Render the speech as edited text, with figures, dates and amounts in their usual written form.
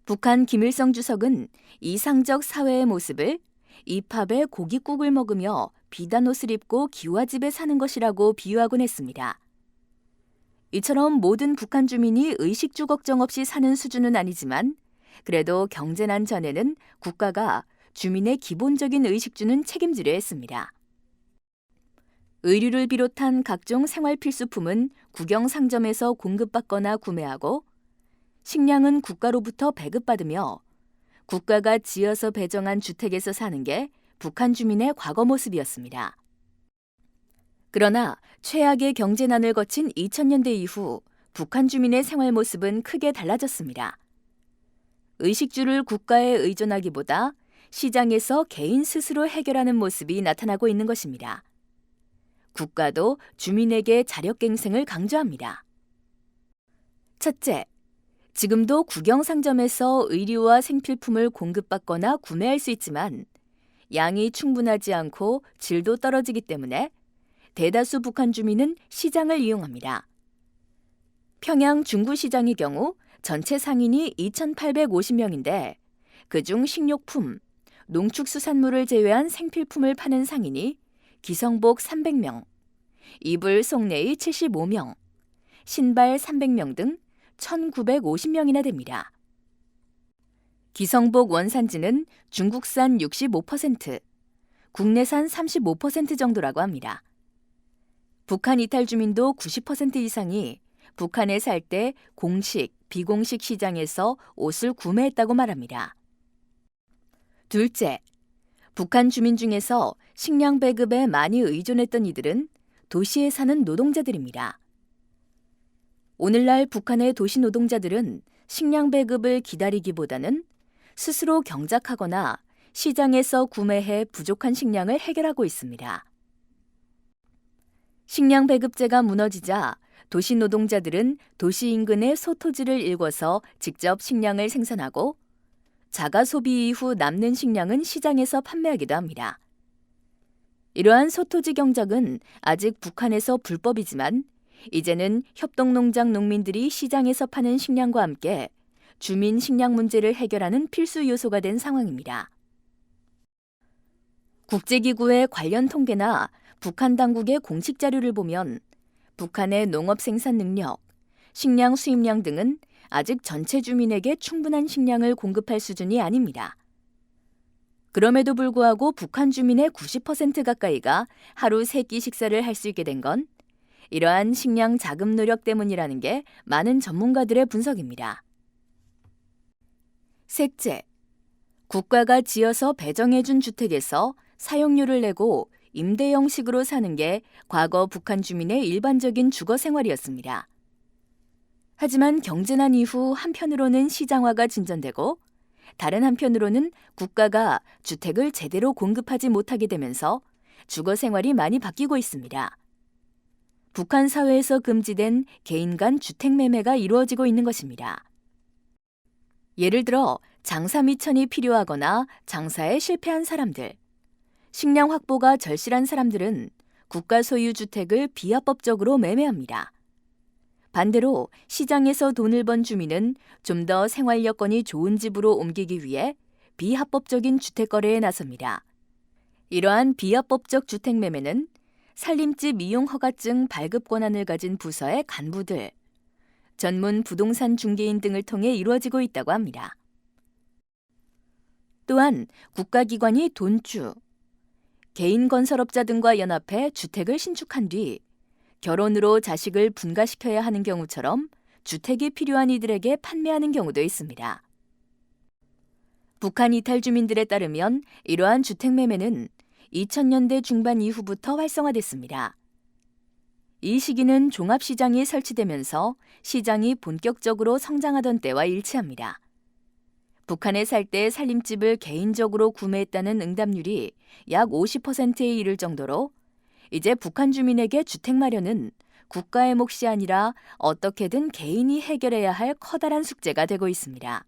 북한 김일성 주석은 이상적 사회의 모습을 입합에 고깃국을 먹으며 비단 옷을 입고 기와집에 사는 것이라고 비유하곤 했습니다. 이처럼 모든 북한 주민이 의식주 걱정 없이 사는 수준은 아니지만 그래도 경제난 전에는 국가가 주민의 기본적인 의식주는 책임지려 했습니다. 의류를 비롯한 각종 생활 필수품은 국영상점에서 공급받거나 구매하고 식량은 국가로부터 배급받으며 국가가 지어서 배정한 주택에서 사는 게 북한 주민의 과거 모습이었습니다. 그러나 최악의 경제난을 거친 2000년대 이후 북한 주민의 생활 모습은 크게 달라졌습니다. 의식주를 국가에 의존하기보다 시장에서 개인 스스로 해결하는 모습이 나타나고 있는 것입니다. 국가도 주민에게 자력갱생을 강조합니다. 첫째, 지금도 국영상점에서 의류와 생필품을 공급받거나 구매할 수 있지만 양이 충분하지 않고 질도 떨어지기 때문에 대다수 북한 주민은 시장을 이용합니다. 평양 중구시장의 경우 전체 상인이 2,850명인데 그중 식료품, 농축수산물을 제외한 생필품을 파는 상인이 기성복 300명, 이불 속내의 75명, 신발 300명 등 1,950명이나 됩니다. 기성복 원산지는 중국산 65%, 국내산 35% 정도라고 합니다. 북한 이탈 주민도 90% 이상이 북한에 살 때 공식, 비공식 시장에서 옷을 구매했다고 말합니다. 둘째, 북한 주민 중에서 식량 배급에 많이 의존했던 이들은 도시에 사는 노동자들입니다. 오늘날 북한의 도시 노동자들은 식량 배급을 기다리기보다는 스스로 경작하거나 시장에서 구매해 부족한 식량을 해결하고 있습니다. 식량 배급제가 무너지자 도시 노동자들은 도시 인근의 소토지를 일궈서 직접 식량을 생산하고 자가 소비 이후 남는 식량은 시장에서 판매하기도 합니다. 이러한 소토지 경작은 아직 북한에서 불법이지만 이제는 협동농장 농민들이 시장에서 파는 식량과 함께 주민 식량 문제를 해결하는 필수 요소가 된 상황입니다. 국제기구의 관련 통계나 북한 당국의 공식 자료를 보면 북한의 농업 생산 능력, 식량 수입량 등은 아직 전체 주민에게 충분한 식량을 공급할 수준이 아닙니다. 그럼에도 불구하고 북한 주민의 90% 가까이가 하루 3끼 식사를 할 수 있게 된 건 이러한 식량 자금 노력 때문이라는 게 많은 전문가들의 분석입니다. 셋째, 국가가 지어서 배정해준 주택에서 사용료를 내고 임대 형식으로 사는 게 과거 북한 주민의 일반적인 주거 생활이었습니다. 하지만 경제난 이후 한편으로는 시장화가 진전되고 다른 한편으로는 국가가 주택을 제대로 공급하지 못하게 되면서 주거 생활이 많이 바뀌고 있습니다. 북한 사회에서 금지된 개인 간 주택 매매가 이루어지고 있는 것입니다. 예를 들어 장사 미천이 필요하거나 장사에 실패한 사람들, 식량 확보가 절실한 사람들은 국가 소유 주택을 비합법적으로 매매합니다. 반대로 시장에서 돈을 번 주민은 좀 더 생활 여건이 좋은 집으로 옮기기 위해 비합법적인 주택 거래에 나섭니다. 이러한 비합법적 주택 매매는 살림집 이용 허가증 발급 권한을 가진 부서의 간부들, 전문 부동산 중개인 등을 통해 이루어지고 있다고 합니다. 또한 국가기관이 돈주, 개인 건설업자 등과 연합해 주택을 신축한 뒤 결혼으로 자식을 분가시켜야 하는 경우처럼 주택이 필요한 이들에게 판매하는 경우도 있습니다. 북한 이탈 주민들에 따르면 이러한 주택 매매는 2000년대 중반 이후부터 활성화됐습니다. 이 시기는 종합시장이 설치되면서 시장이 본격적으로 성장하던 때와 일치합니다. 북한에 살 때 살림집을 개인적으로 구매했다는 응답률이 약 50%에 이를 정도로 이제 북한 주민에게 주택 마련은 국가의 몫이 아니라 어떻게든 개인이 해결해야 할 커다란 숙제가 되고 있습니다.